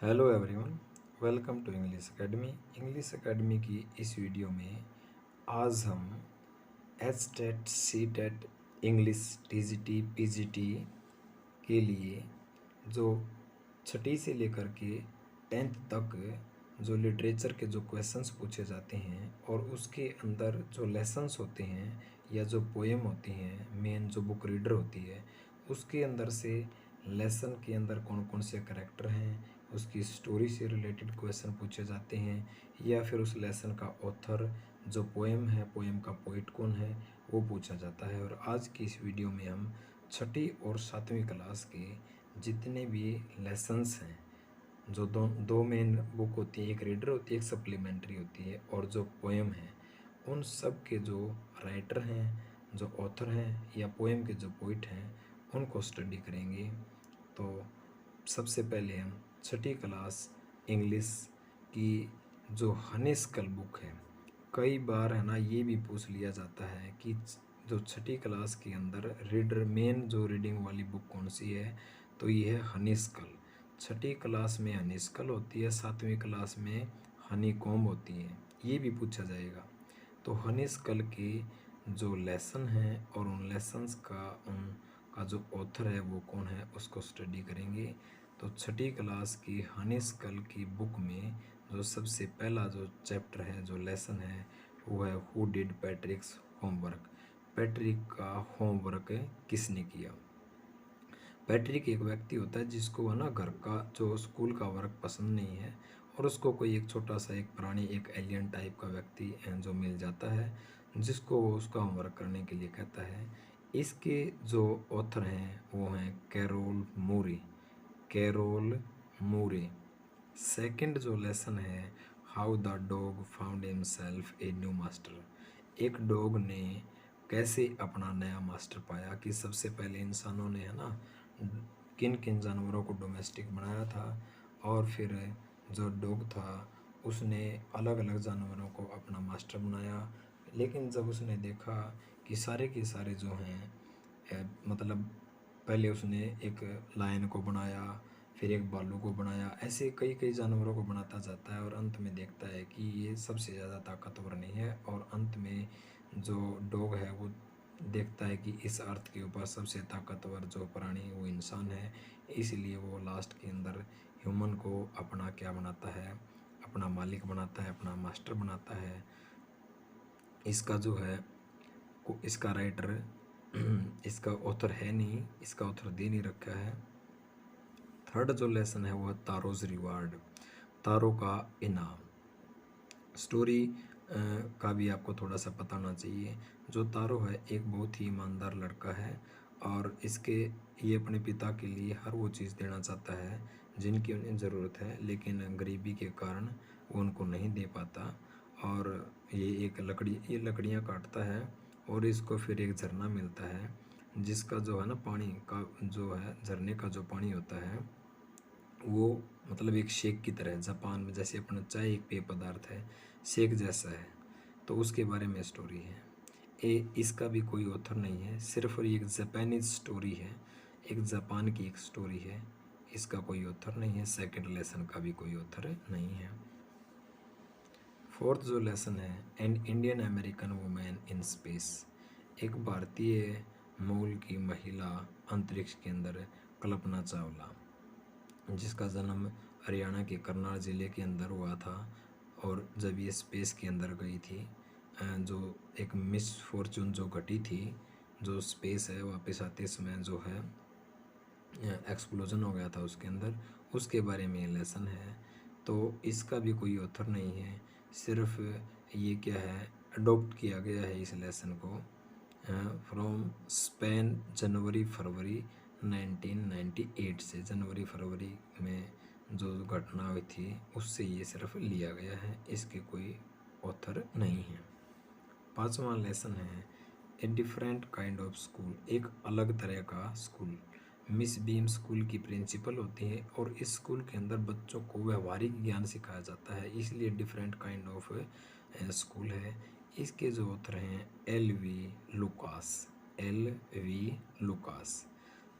Hello everyone, welcome to English academy. English academy की इस video में आज हम HTET CTET English TGT PGT के लिए जो छठी से लेकर के 10th तक जो लिटरेचर के जो क्वेश्चंस पूछे जाते हैं और उसके अंदर जो लेसन्स होते हैं या जो पोएम होती हैं, मेन जो बुक रीडर होती है, उसके अंदर से लेसन के अंदर कौन कौन से करैक्टर हैं, उसकी स्टोरी से रिलेटेड क्वेश्चन पूछे जाते हैं, या फिर उस लेसन का ऑथर जो पोएम है, पोएम का पोइट कौन है, वो पूछा जाता है। और आज की इस वीडियो में हम छठी और सातवीं क्लास के जितने भी लेसन्स हैं, जो दो दो मेन बुक होती है, एक रीडर होती है, एक सप्लीमेंट्री होती है, और जो पोएम है, उन सब के जो राइटर हैं, जो ऑथर हैं, या पोएम के जो पोइट हैं, उनको स्टडी करेंगे। तो सबसे पहले हम छठी क्लास इंग्लिश की जो हनीस्कल बुक है, कई बार है ना ये भी पूछ लिया जाता है कि जो छठी क्लास के अंदर रीडर मेन जो रीडिंग वाली बुक कौन सी है, तो ये है हनीस्कल। छठी क्लास में हनीस्कल होती है, सातवीं क्लास में हनीकॉम्ब होती है, ये भी पूछा जाएगा। तो हनीस्कल के जो लेसन हैं और उन लेसन्स का उनका जो ऑथर है वो कौन है, उसको स्टडी करेंगे। तो छठी क्लास की हनीस्कल की बुक में जो सबसे पहला जो चैप्टर है, जो लेसन है, वो है हु डिड पैट्रिक्स होमवर्क। पैट्रिक का होमवर्क किसने किया। पैट्रिक एक व्यक्ति होता है जिसको है ना घर का जो स्कूल का वर्क पसंद नहीं है, और उसको कोई एक छोटा सा एक प्राणी, एक एलियन टाइप का व्यक्ति जो मिल जाता है, जिसको वो उसका होमवर्क करने के लिए कहता है। इसके जो ऑथर हैं वो हैं कैरोल मूरे। कैरोल मूरे। सेकंड जो लेसन है, how the dog found himself a new master. एक डॉग ने कैसे अपना नया मास्टर पाया, कि सबसे पहले इंसानों ने है ना किन किन जानवरों को डोमेस्टिक बनाया था, और फिर जो डॉग था उसने अलग अलग जानवरों को अपना मास्टर बनाया। लेकिन जब उसने देखा कि सारे के सारे जो हैं मतलब पहले उसने एक लायन को बनाया, फिर एक भालू को बनाया, ऐसे कई कई जानवरों को बनाता जाता है, और अंत में देखता है कि ये सबसे ज़्यादा ताकतवर नहीं है, और अंत में जो डॉग है वो देखता है कि इस अर्थ के ऊपर सबसे ताकतवर जो प्राणी वो इंसान है। इसलिए वो लास्ट के अंदर ह्यूमन को अपना क्या बनाता है, अपना मालिक बनाता है, अपना मास्टर बनाता है। इसका जो है इसका राइटर इसका ऑथर है नहीं, इसका ऑथर दे नहीं रखा है। थर्ड जो लेसन है वो है तारोज रिवार्ड, तारों का इनाम। स्टोरी का भी आपको थोड़ा सा पता होना चाहिए। जो तारो है एक बहुत ही ईमानदार लड़का है, और ये अपने पिता के लिए हर वो चीज़ देना चाहता है जिनकी उन्हें ज़रूरत है, लेकिन गरीबी के कारण वो उनको नहीं दे पाता। और ये लकड़ियाँ काटता है, और इसको फिर एक झरना मिलता है, जिसका जो है ना पानी का जो है, झरने का जो पानी होता है वो मतलब एक शेक की तरह है। जापान में जैसे अपना चाय एक पेय पदार्थ है, शेक जैसा है, तो उसके बारे में स्टोरी है। इसका भी कोई ऑथर नहीं है, सिर्फ ये एक जापानीज स्टोरी है, एक जापान की एक स्टोरी है, इसका कोई ऑथर नहीं है। सेकंड लेसन का भी कोई ऑथर नहीं है। फोर्थ जो लेसन है, an Indian American women in space. एक भारतीय मूल की महिला अंतरिक्ष के अंदर, कल्पना चावला, जिसका जन्म हरियाणा के करनाल ज़िले के अंदर हुआ था, और जब ये स्पेस के अंदर गई थी, जो एक मिस फॉर्चून जो घटी थी, जो स्पेस है वापस आते समय जो है एक्सप्लोजन हो गया था उसके अंदर, उसके बारे में ये लेसन है। तो इसका भी कोई ऑथर नहीं है, सिर्फ ये क्या है, अडोप्ट किया गया है इस लेसन को फ्रॉम स्पेन, जनवरी फरवरी 1998 से। जनवरी फरवरी में जो घटना हुई थी उससे ये सिर्फ लिया गया है, इसके कोई ऑथर नहीं है। पांचवा लेसन है, a different kind of school. एक अलग तरह का स्कूल। मिस बीम स्कूल की प्रिंसिपल होती है, और इस स्कूल के अंदर बच्चों को व्यवहारिक ज्ञान सिखाया जाता है, इसलिए डिफरेंट काइंड ऑफ स्कूल है। इसके जो ऑथर हैं एल.वी. लुकास। एल.वी. लुकास।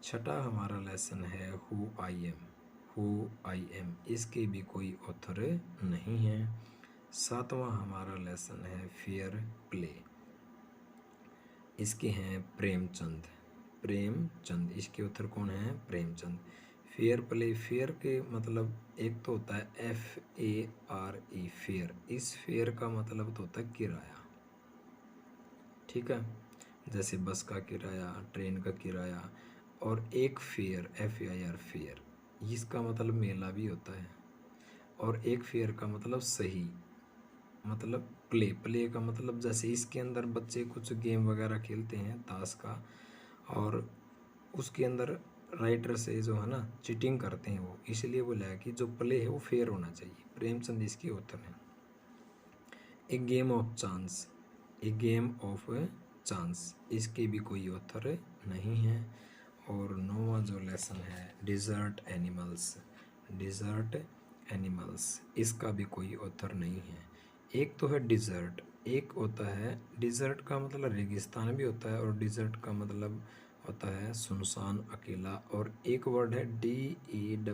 छठा हमारा लेसन है who I am. Who I am, इसके भी कोई ऑथर नहीं है। 7वां हमारा लेसन है फेयर प्ले, इसके हैं प्रेमचंद। प्रेमचंद, इसके ऑथर कौन है? प्रेमचंद। फेयर प्ले, फेयर के मतलब एक तो होता है FARE फेयर, इस फेयर का मतलब तो होता है किराया, ठीक है, जैसे बस का किराया, ट्रेन का किराया। और एक फेयर FAIR फेयर, इसका मतलब मेला भी होता है। और एक फेयर का मतलब सही, मतलब प्ले, प्ले का मतलब जैसे इसके अंदर बच्चे कुछ गेम वगैरह खेलते हैं ताश का, और उसके अंदर राइटर से जो है ना चीटिंग करते हैं वो, इसलिए बोला है कि जो प्ले है वो फेयर होना चाहिए। प्रेमचंद इसके ऑथर हैं। A game of chance, a game of chance, इसके भी कोई ऑथर नहीं है। और 9वां जो लेसन है डिज़र्ट एनिमल्स, डिज़र्ट एनिमल्स, इसका भी कोई ऑथर नहीं है। एक तो है डिज़र्ट, एक होता है डिज़र्ट का मतलब रेगिस्तान भी होता है, और डिज़र्ट का मतलब होता है सुनसान, अकेला। और एक वर्ड है DESSERT,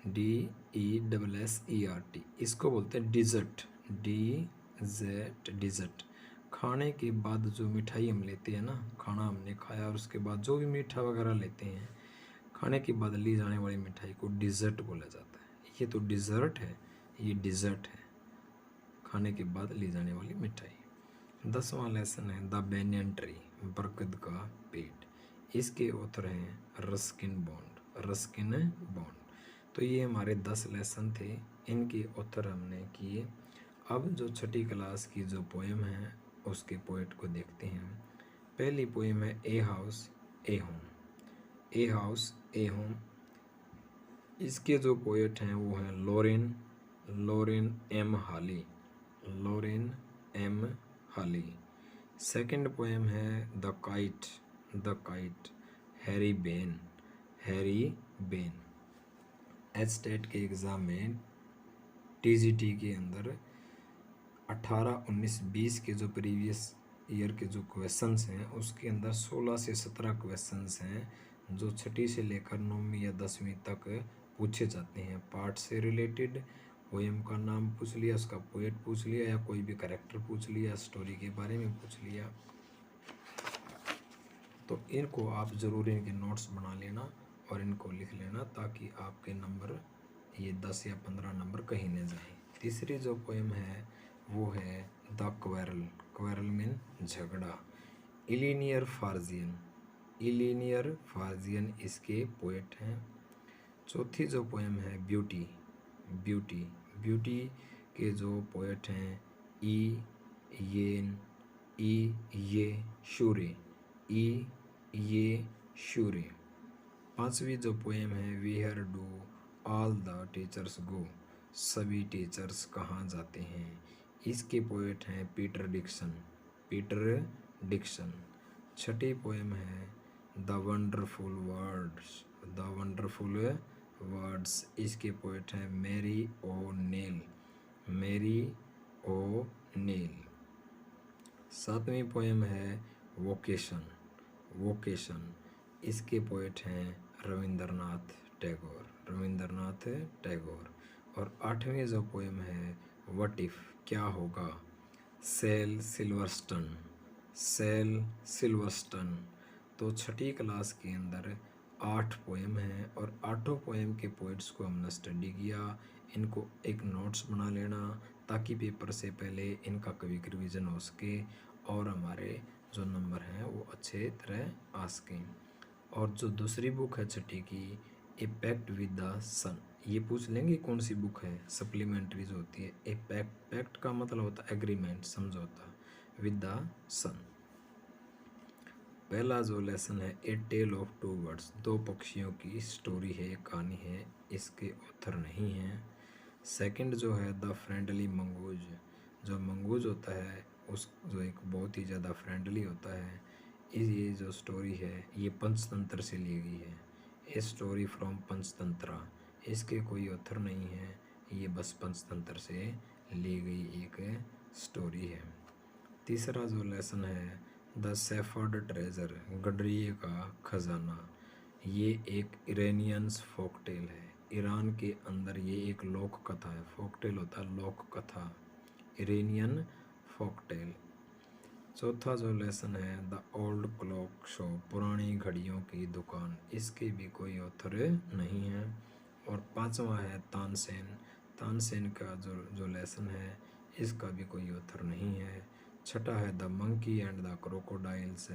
DESSERT, इसको बोलते हैं डिज़र्ट, डिज़र्ट। खाने के बाद जो मिठाई हम लेते हैं ना, खाना हमने खाया और उसके बाद जो भी मीठा वगैरह लेते हैं, खाने के बाद ली जाने वाली मिठाई को डिज़र्ट बोला जाता है। ये तो डिज़र्ट है, ये डिज़र्ट है, खाने के बाद ली जाने वाली मिठाई। 10वां लेसन है द बैनियन ट्री, बरगद का पेड़, इसके ऑथर हैं रस्किन बॉन्ड, रस्किन बॉन्ड। तो ये हमारे 10 लेसन थे, इनके ऑथर हमने किए। अब जो छठी क्लास की जो पोएम है उसके पोएट को देखते हैं। पहली पोएम है a house A home, a house A home, इसके जो पोएट हैं वो हैं लॉरेन एम हाली, लॉरेन एम हाली। सेकंड पोएम है the kite, Harry Ben, Harry Ben. HTET के एग्ज़ाम में TGT के अंदर 18, 19, 20 के जो प्रीवियस ईयर के जो क्वेश्चंस हैं उसके अंदर 16 से 17 क्वेश्चंस हैं जो छठी से लेकर 9वीं या 10वीं तक पूछे जाते हैं। पार्ट से रिलेटेड पोएम का नाम पूछ लिया, उसका पोएट पूछ लिया, या कोई भी कैरेक्टर पूछ लिया, स्टोरी के बारे में पूछ लिया। तो इनको आप ज़रूर इनके नोट्स बना लेना और इनको लिख लेना, ताकि आपके नंबर ये 10 या 15 नंबर कहीं न जाए। तीसरी जो पोएम है वो है द क्वेरल, क्वेरल मीन झगड़ा, इलिनियर फार्जियन, इलिनियर फार्जियन इसके पोएट हैं। चौथी जो पोएम है ब्यूटी, ब्यूटी, ब्यूटी के जो पोएट हैं ये शूरे, ये शूरे। पांचवी जो पोएम है where do all the teachers go, सभी टीचर्स कहाँ जाते हैं, इसके पोएट हैं पीटर डिक्सन, पीटर डिक्सन। छठी पोएम है the wonderful words, the wonderful words, इसके पोएट हैं Mary O'Neill, Mary O'Neill. सातवीं पोएम है वोकेशन, वोकेशन, इसके पोएट हैं रविंद्रनाथ टैगोर, रविंद्रनाथ टैगोर। और आठवीं जो पोएम है व्हाट इफ, क्या होगा, सेल सिल्वरस्टन, सेल सिल्वरस्टन। तो छठी क्लास के अंदर 8 पोएम हैं और आठों पोएम के पोइट्स को हमने स्टडी किया। इनको एक नोट्स बना लेना ताकि पेपर से पहले इनका क्विक रिवीजन हो सके और हमारे जो नंबर हैं वो अच्छे तरह आ सकें। और जो दूसरी बुक है छठी की ए पैक्ट विद द सन, ये पूछ लेंगे कौन सी बुक है, सप्लीमेंट्री जो होती है। ए पैक्ट का मतलब होता है एग्रीमेंट, समझौता, विद द सन। पहला जो लेसन है ए टेल ऑफ टू बर्ड्स, 2 पक्षियों की स्टोरी है, कहानी है, इसके ऑथर नहीं हैं। सेकंड जो है द फ्रेंडली मंगूज, जो मंगूज होता है उस जो एक बहुत ही ज़्यादा फ्रेंडली होता है। ये जो स्टोरी है ये पंचतंत्र से ली गई है, ए स्टोरी फ्रॉम पंचतंत्रा, इसके कोई ऑथर नहीं है, ये बस पंचतंत्र से ली गई एक स्टोरी है। तीसरा जो लेसन है द शेफर्ड ट्रेजर, गडरिए का खजाना, ये एक इरानियन फोकटेल है। ईरान के अंदर ये एक लोक कथा है। फोकटेल होता है लोक कथा, इरानियन फोकटेल। चौथा जो लेसन है द ओल्ड क्लॉक शॉप, पुरानी घड़ियों की दुकान, इसके भी कोई ऑथर नहीं है। और पांचवा है तानसेन। तानसेन का जो लेसन है इसका भी कोई ऑथर नहीं है। छठा है the monkey and the crocodiles,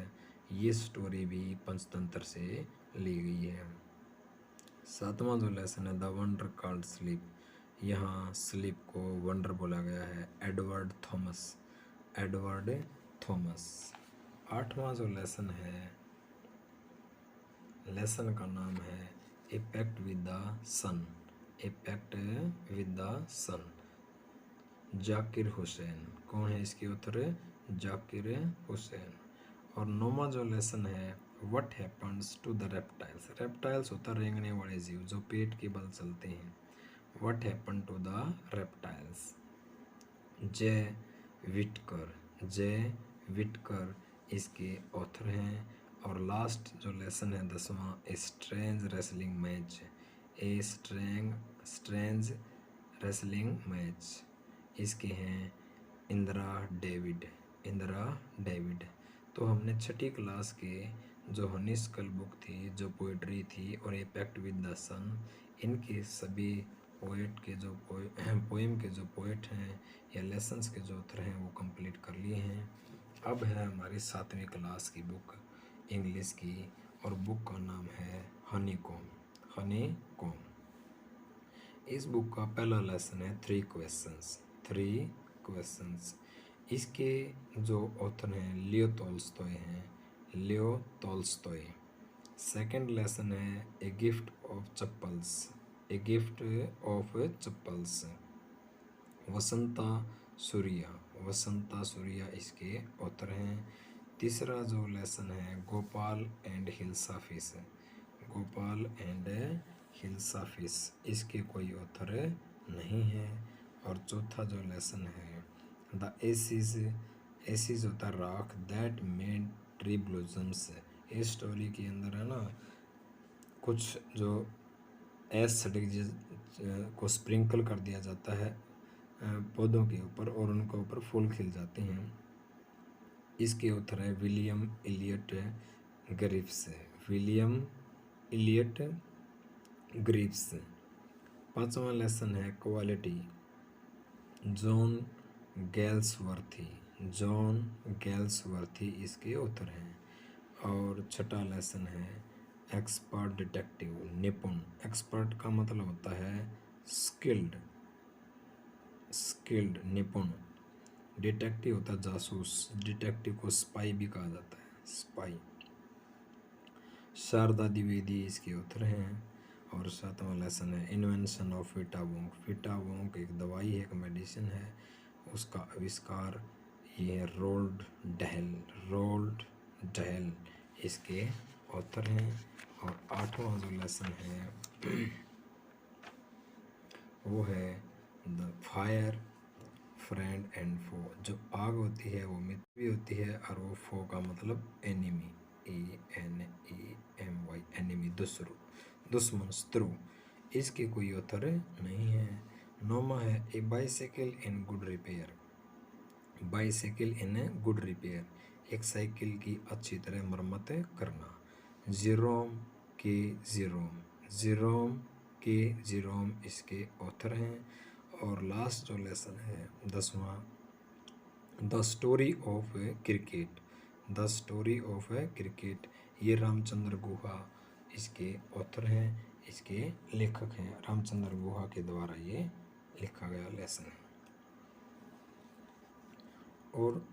ये स्टोरी भी पंचतंत्र से ली गई है। सातवां जो लेसन है द वंडर कॉल्ड स्लीप, यहाँ स्लीप को वंडर बोला गया है, एडवर्ड थॉमस, एडवर्ड थॉमस। आठवां जो लेसन है, लेसन का नाम है a pact with the sun, a pact with the sun, Zakir Hussain. कौन है इसके ऑथर? जाकिर हुसैन। और नौवां जो लेसन है what happens to the reptiles, reptiles होता है रेंगने वाले जीव जो पेट के बल चलते हैं। What happen to the reptiles, Zai Whitaker, Zai Whitaker इसके ऑथर हैं। और लास्ट जो लेसन है 10वां, a strange wrestling match, a strange wrestling match, इसके हैं इंदिरा डेविड, इंदिरा डेविड। तो हमने छठी क्लास के जो हनीस्कल बुक थी, जो पोइट्री थी, और ए पैक्ट विद द सन, इनके सभी पोएट के जो पोएम के जो पोएट हैं या लेसन्स के जो ऑथर हैं वो कंप्लीट कर लिए हैं। अब है हमारी 7वीं क्लास की बुक इंग्लिश की, और बुक का नाम है हनी कॉम, हनी कॉम। इस बुक का पहला लेसन है 3 क्वेश्चंस, 3 क्वेश्चंस। इसके जो ऑथर हैं लियो टॉल्स्टॉय हैं, लियो टॉल्स्टॉय। सेकंड लेसन है a gift of chappals, a gift of chappals, Vasantha Surya, Vasantha Surya इसके ऑथर हैं। तीसरा जो लेसन है Gopal and hilsa fish, Gopal and hilsa fish, इसके कोई ऑथर नहीं है। और चौथा जो लेसन है द एसिस, एसिस होता है राख, दैट मेड ट्री ब्लॉसम्स। इस स्टोरी के अंदर है ना कुछ जो एसिड को स्प्रिंकल कर दिया जाता है पौधों के ऊपर और उनके ऊपर फूल खिल जाते हैं। इसके ऑथर है विलियम इलियट ग्रिफ्स, विलियम इलियट ग्रिफ्स। पांचवा लेसन है क्वालिटी, जॉन गैल्सवर्थी, जॉन गैल्सवर्थी इसके ऑथर हैं। और छठा लेसन है एक्सपर्ट डिटेक्टिव, निपुण। एक्सपर्ट का मतलब होता है स्किल्ड, स्किल्ड निपुण। डिटेक्टिव होता है जासूस, डिटेक्टिव को स्पाई भी कहा जाता है, स्पाई। शारदा द्विवेदी इसके ऑथर हैं। और 7वां लेसन है इन्वेंशन ऑफ विटावोंग, विटावोंग एक दवाई है, एक मेडिसिन है, उसका आविष्कार ये है रोल्ड डहल, रोल्ड डहल इसके ऑथर हैं। और 8वां जो लेसन है वो है द फायर फ्रेंड एंड फो, जो आग होती है वो मित्र भी होती है, और वो फो का मतलब एनिमी, ENEMY, एनिमी, दुश्मन, शत्रु, इसके कोई ऑथर नहीं है। 9वां है a bicycle in good repair, bicycle in good repair, एक साइकिल की अच्छी तरह मरम्मत करना, Jerome K Jerome, Jerome K Jerome इसके ऑथर हैं। और लास्ट जो लेसन है 10वां the story of cricket, the story of cricket, ये रामचंद्र गुहा इसके ऑथर हैं, इसके लेखक हैं। रामचंद्र गुहा के द्वारा ये लिखा गया लेसन है। और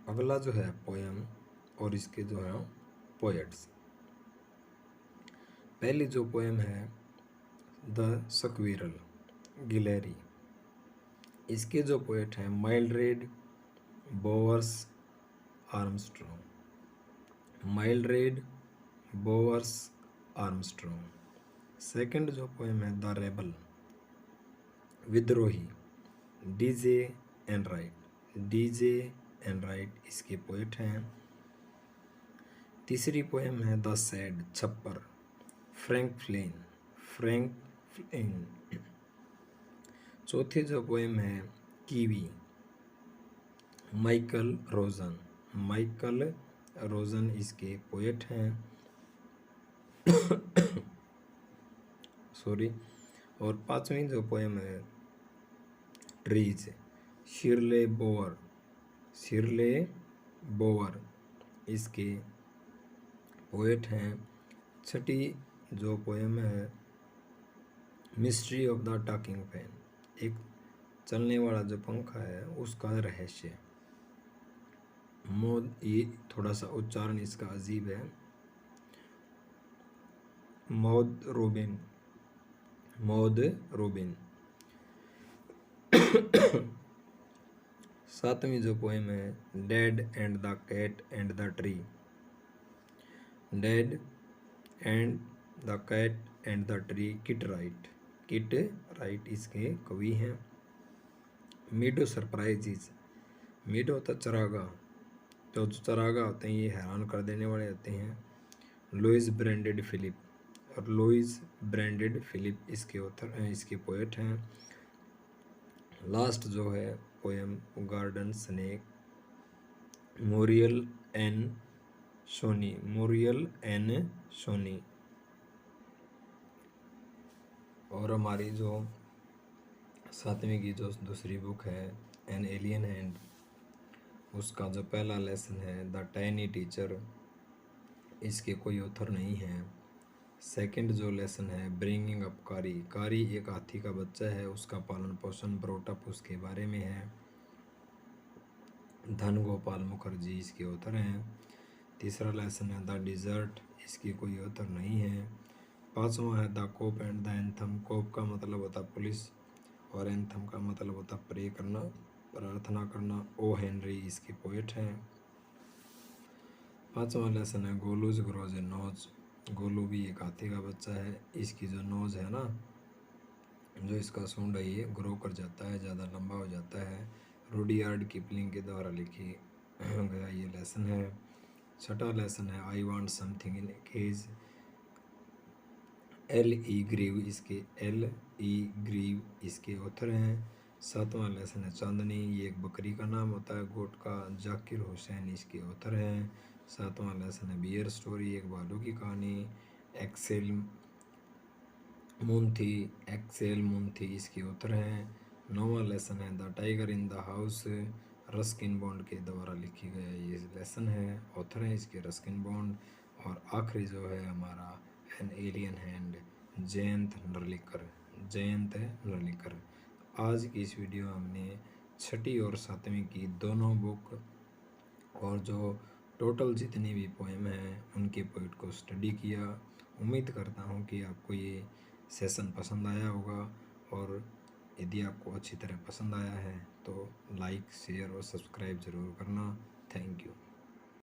अगला जो है पोयम और इसके जो है पोएट्स। पहली जो पोएम है द स्क्विरल, गिलहरी, इसके जो पोएट हैं माइल्ड्रेड बोवर्स आर्मस्ट्रॉन्ग, माइल्ड्रेड बोवर्स आर्मस्ट्रॉन्ग। सेकंड जो पोएम है द रेबल, विद्रोही, डीजे एनराइट, डीजे एनराइट इसके पोएट हैं। तीसरी पोएम है द सैड, छप्पर, फ्रैंक फ्लिन, फ्रैंक फ्लिन। चौथी जो पोएम है कीवी, माइकल रोजन, माइकल रोजन इसके पोएट हैं। सॉरी। और पांचवी जो पोएम है ट्रीज, शिरले बोवर, शिरले बोवर इसके पोएट हैं। छठी जो पोएम है mystery of the talking pen, एक चलने वाला जो पंखा है उसका रहस्य। मौद, ये थोड़ा सा उच्चारण इसका अजीब है, मौद रोबिन, मौद रोबिन। सातवीं जो पोएम है dad and the cat and the tree, dad and the cat and the tree, Kit Wright, Kit Wright इसके कवि हैं। मीडो सरप्राइजेज, मीडो होता चरागा, जो चरागा होते हैं ये हैरान कर देने वाले होते हैं। लुइस ब्रेंडेड फिलिप, और लुइस ब्रेंडेड फिलिप इसके ऑथर हैं, इसके पोएट हैं। लास्ट जो है poem garden snake, Muriel Ann Sonny, Muriel Ann Sonny. और हमारी जो सातवीं की जो दूसरी बुक है एन एलियन हैंड, उसका जो पहला लेसन है द टाइनी टीचर, इसके कोई ऑथर नहीं है। सेकंड जो लेसन है ब्रिंगिंग अप कारी, कारी एक हाथी का बच्चा है, उसका पालन पोषण ब्रोटअप उसके बारे में है। धन गोपाल मुखर्जी इसके ऑथर हैं। तीसरा लेसन है द डिजर्ट, इसकी कोई ऑथर नहीं है। पांचवा है the cop and the anthem, cop का मतलब होता पुलिस और एंथम का मतलब होता प्रे करना, प्रार्थना करना। ओ हेनरी इसके पोएट हैं। पांचवा लेसन है Golu's grows a nose, Golu भी एक हाथी का बच्चा है, इसकी जो नोज है ना, जो इसका सूंड है ये ग्रो कर जाता है, ज़्यादा लंबा हो जाता है। रुडियार्ड किपलिंग के द्वारा लिखी गया ये लेसन है। छठा लेसन है I want something in cage, L E Grieve इसके, एल ई ग्रीव इसके ऑथर हैं। सातवां लेसन है चांदनी, ये एक बकरी का नाम होता है गोट का, जाकिर हुसैन इसके ऑथर हैं। सातवां लेसन है बियर स्टोरी, एक भालू की कहानी, एक्सेल मूंथी, एक्सेल मूंथी इसके ऑथर हैं। नौवां लेसन है the tiger in the house, Ruskin bond के द्वारा लिखी गया ये लेसन है, ऑथर है इसके रस्किन बॉन्ड। और आखिरी जो है हमारा an alien hand, Jayant Narlikar, Jayant Narlikar. आज की इस वीडियो में हमने छठी और सातवीं की दोनों बुक और जो टोटल जितनी भी पोएम हैं उनके पोएट को स्टडी किया। उम्मीद करता हूँ कि आपको ये सेशन पसंद आया होगा, और यदि आपको अच्छी तरह पसंद आया है तो लाइक शेयर और सब्सक्राइब ज़रूर करना। Thank you.